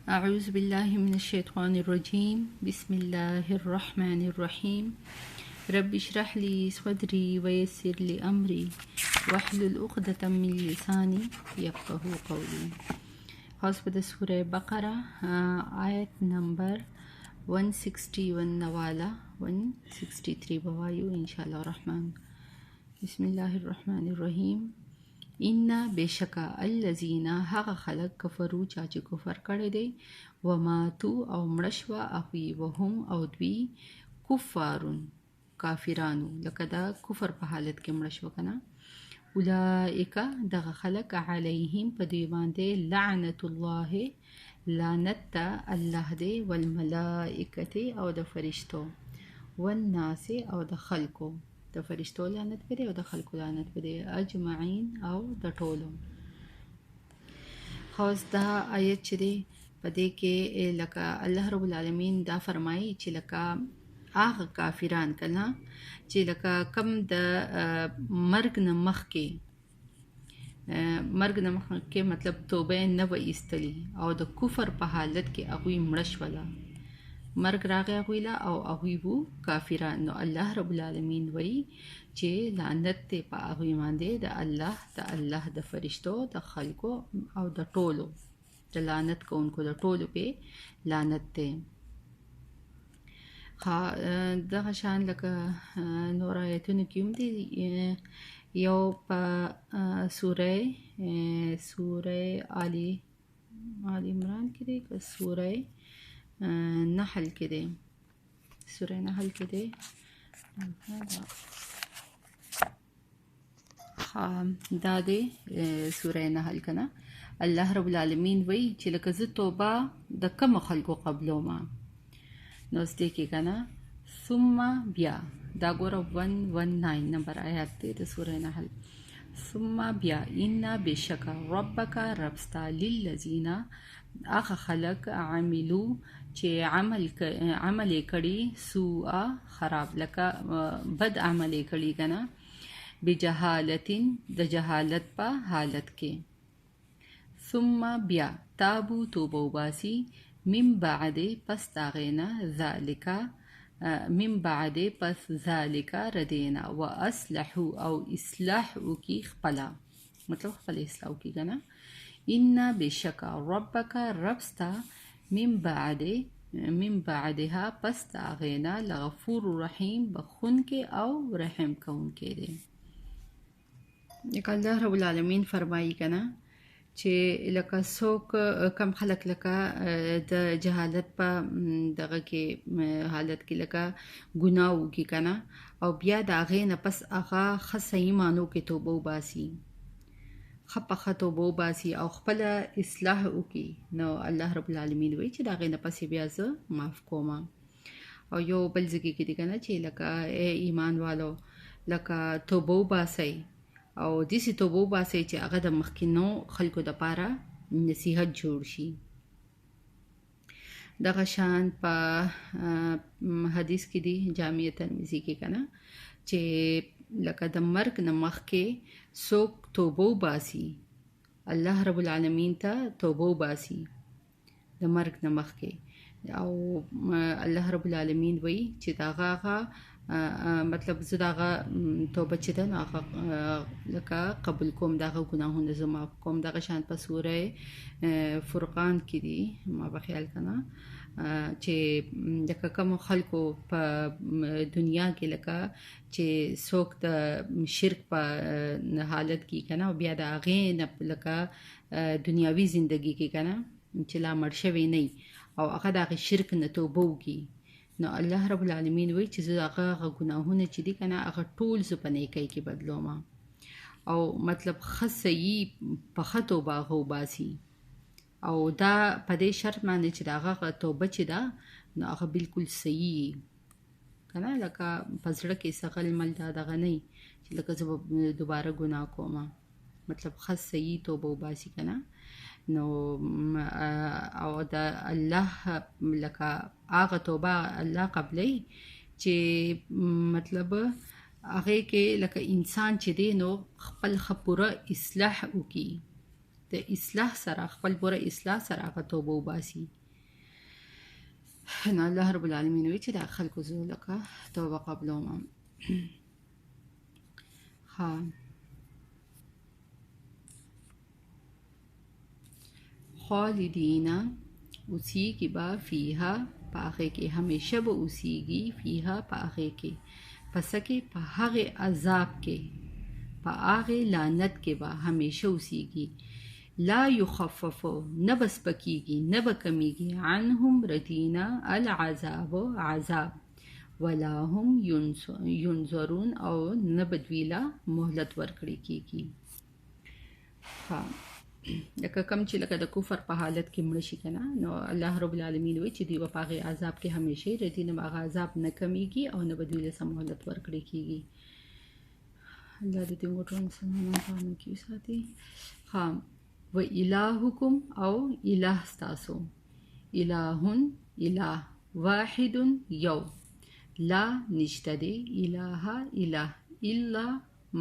أعوذ بالله من الشيطان الرجيم بسم الله الرحمن الرحيم رب اشرح لي صدري ويسر لي أمري واحلل عقدة من لساني يفقهوا قولي. خاص په سورة بقرة آیت نمبر 161 نوالا 163 بوایو ان شاء الله الرحمن. بسم الله الرحمن الرحیم. ان بشکا الذین هغه خلق کفرو چې کفر کړی دی وماتو او مړشوا اخوی وهم او دوی کفارون کافرانو لکه دا کفر په حالت کې مړشوا کنه اولئک دغه خلق علیهم په دوی باندې لعنت الله لعنت الله دی والملائکه او د فرشتو والناس او د خلقو د فرشتو لعنت پدې او د خلقو لعنت پدې اجمعین او د ټولو. خاص دا آیت چې دی پدې کې لکه الله رب العالمین دا فرمایي چې لکه هغه کافران کنا چې لکه کم د مرګ نه مخکې مطلب توبه نه و ایستلی او د کفر په حالت کې هغوی مړه شوله مرګ راغی هغوی له او هغوی وو کافران. نو الله رب العالمین وایي چې لعنت دی په هغوی باندې د الله د فرشتو د خلکو او د ټولو د لعنت کوونکو د ټولو په لعنت دی. دغه شان لکه نور آیتونو کې هم دي یو په سوره آل عمران کې دی که سوره نحل کې دی سوره نحل کې دی دا دی سوره نحل کنه. الله رب العالمین وی چې لکه زه توبه د کوم خلکو قبلوما نو ستې کې کنه ثم بیا دا ګوره 119 نمبر آیات دی د سوره نحل. ثم بیا ان بشک ربک ربستا للذین اخ خلق عملو چې عمل کړي سوء خراب لکه بد عمل کړي کنه بجهالتین د جهالت په حالت کې ثم بیا تابو توبه وباسي من بعد پس داغینا ذالک من بعد پس ذالک ردینا و اصلحو او اصلاح کی خپلا مطلب خپل اصلاح کی کنه. ان بشکا ربک ربستا من بعدها پس داغینا لغفور رحیم بخون کے او رحم کون کے دے. الله رب العالمین فرمائی کنا چې لکه څوک کم خلک لکه د جهالت په دغه کې حالت کې لکه ګناه وکړي کنه او بیا د هغې نه پس هغه ښه صحیح معنو کې توبه وباسي ښه توبه وباسي او خپله اصلاح وکړي نو الله رب العالمین وایي چې د هغې نه پس بیا زه معاف کومه. او یو بل ځای کې دی کنه چې لکه ایمان والو لکه توبه وباسئ او داسې توبه وباسئ چې هغه د مخکینو خلکو دپاره نصیحت جوړ شي. دغه شان په حدیث کې دی جامع ترمذی کې کنه چې لکه د مرګ نه مخکې څوک توبه وباسي الله رب العالمین ته توبه وباسي د مرګ نه مخکې او الله رب العالمین وایي چې هغه مطلب زه دغه توبه چې ده نو هغه لکه قبول کوم دغه ګناهونه زه معاف کوم. دغه شان په سوره فرقان کې دي ما په خیال کنه چې لکه کوم خلکو په دنیا کې لکه چې څوک د شرک په حالت کې کنه او بیا د هغې نه لکه دنیاوي زندگی کې کنه چې لا مړ شوی نه او هغه د هغې شرک نه توبه وکړي نو الله رب العالمین وایي چې زه هغه ګناهونه چې دي کنه هغه ټول زه په نیکۍ کې بدلوم او مطلب ښه صحیح په ښه توبه هغه وباسي او دا په دې شرط باندې چې د هغه توبه چې ده نو هغه بالکل صحیح کنه لکه په زړه کې څه غل مل دا دغه نه چې لکه زه به دوباره ګناه کوم مطلب ښه صحیح توبه وباسي کنه نو او د الله لکه هغه توبه الله قبلی چې مطلب هغې کې لکه انسان چې دی نو خپل ښه پوره اصلاح وکړي د اصلاح سره خپل بوره اصلاح سره هغه توبه وباسي. نو الله رب العالمین وی چې دا خلکو زه لکه توبه قبلوم. ها خالدینا اوسیږي به فیها په هغې کې، همیشه به اوسیږي فیها په هغې کې، پس کې په هغې عذاب کې، په هغې لعنت کې به همیشه اوسیږي. لا یخففو نه به سپکیږي نه به کمیږي عنهم ردینا العذاب عذاب ولا هم ینظرون او نه به دوی له مهلت ورکړی کیږي. لکه کم چې لکه د کفر په حالت کې مړه شي کنه، نو الله رب العالمین وی چې دوی به په هغې عذاب کې همیشه ردي، نه به هغه عذاب نه کمیږي او نه به دوی له څه مهلت ورکړی کیږي. الله دې موږ ټول مسلمانان په امن کې وساتي. و الهکم او اله ستاسو، الهون اله، واحد یو، لا نشته دی اله اله الا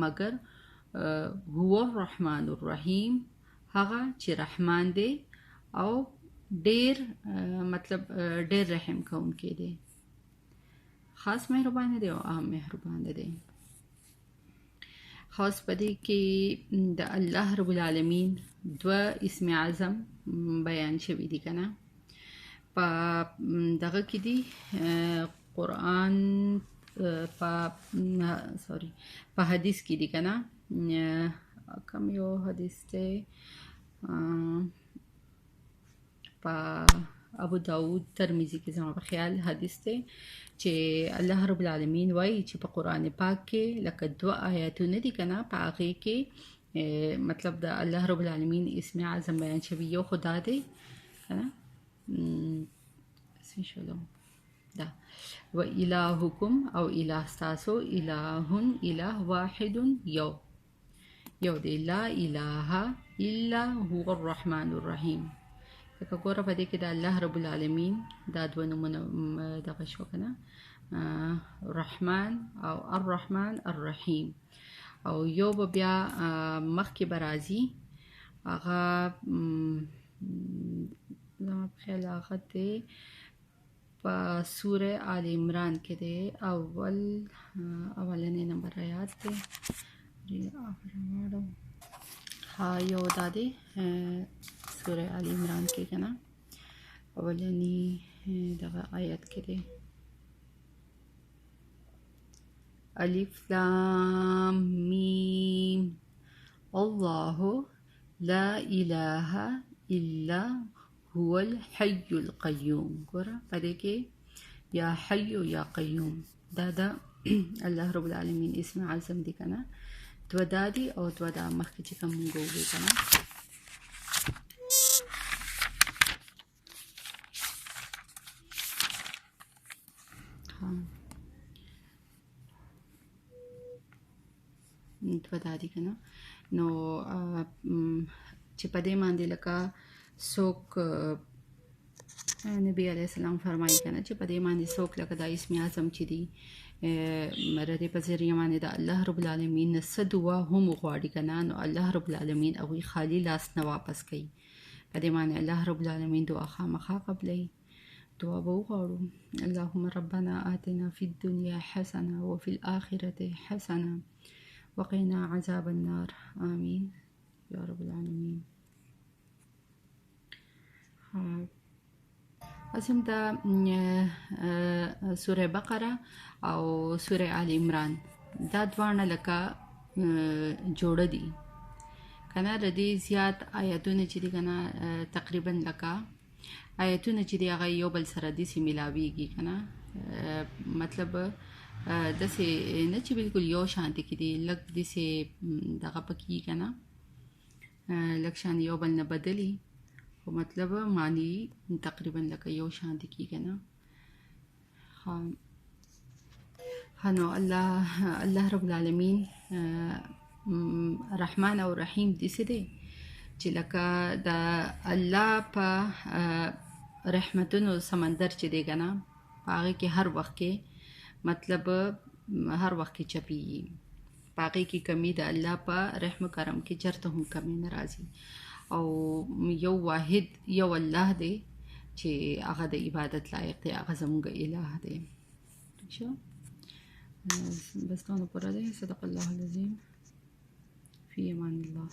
مگر هو الرحمن الرحیم، هغه چې رحمان دی او ډیر مطلب ډیر رحم کوونکی دی، خاص مهربان دی او عام مهربان دی. خاص پدې کې د الله رب العالمین دوه اسم اعظم بیان شوي دي کنه. په دغه کې دي قرآن په حدیث کې دي کنه. کم یو حدیث دی په ابو داود ترمذی کې زما په خیال حدیث دی چې الله رب العالمین وایي چې په قرآن پاک کې لکه دوه آیاتونه دي کنه، په هغې کې مطلب د الله رب العالمین اسم اعظم بیان شوي. یو خدا دی کنه دا و الهکم او اله ستاسو، الهون اله، واحد یو، یو دی، لا اله الا هو الرحمن الرحیم. لکه ګوره په دې کې د الله رب العالمین دا دوه نومونه دغه شو کنه، رحمان او الرحمن الرحیم. او یو به بیا مخکې به راځي هغه زما په خیال هغه دی په سوره آل عمران کې دی، اولنی نمبر آیات دی. ها یو دا دی سوره آل عمران کې کنه اولنی دغه آیت کې دی الف لام میم الله لا اله الا هو الحي القيوم. ګوره په دې کې یا حي یا قیوم دا الله رب العالمین اسم اعظم دی کنه. دو دا دی او دو دا مخکې چې کوم مونږ وویل کنه. دو دا دی کنه. نو چې په دې باندې لکه څوک نبی علیہ السلام فرمایي کنه چې په دې باندې څوک لکه دا اسم اعظم چې دی مرده په ذریعه باندې د الله رب العالمین نه څه دعا هم وغواړي کنه، نو الله رب العالمین هغوی خالی لاس نه واپس کوي. په دې باندې الله رب العالمین دعا خامخا قبلوي. دعا به وغواړو اللهم ربنا آتنا فی الدنیا حسنه وفي الآخرة حسنه وقنا عذاب النار آمین یا رب العالمین. اسم دا سوره بقره او سوره آل عمران دا دوانه لکه جوړه دي کنه. د دې زیات آیاتونه چې دي کنه تقریبا لکه آیاتونه چې دي هغه یو بل سره داسې ملاویږي کنه. مطلب داسې نه چې بالکل یو شانتي کې دي، لږ داسې دغه پکې کنه، لږ شان یو بل نه بدلي، خو مطلب معنی تقریبا لکه یو شانتي کېږي نه. نو الله رب العالمین رحمان او رحیم داسې دی چې لکه د الله په رحمتونو سمندر چې دی که نه، په هغې کې هر وخت کې مطلب هر وخت کې چپېږي، په هغې کې کمی د الله په رحم و کرم کې چېرته هم کمی نه راځي. او یو واحد یو الله دی چې هغه د عبادت لایق دی، هغه زموږ اله دی. ٹھیک شو؟ بس دونه پوره دی. صدق الله العظیم. فی امان الله.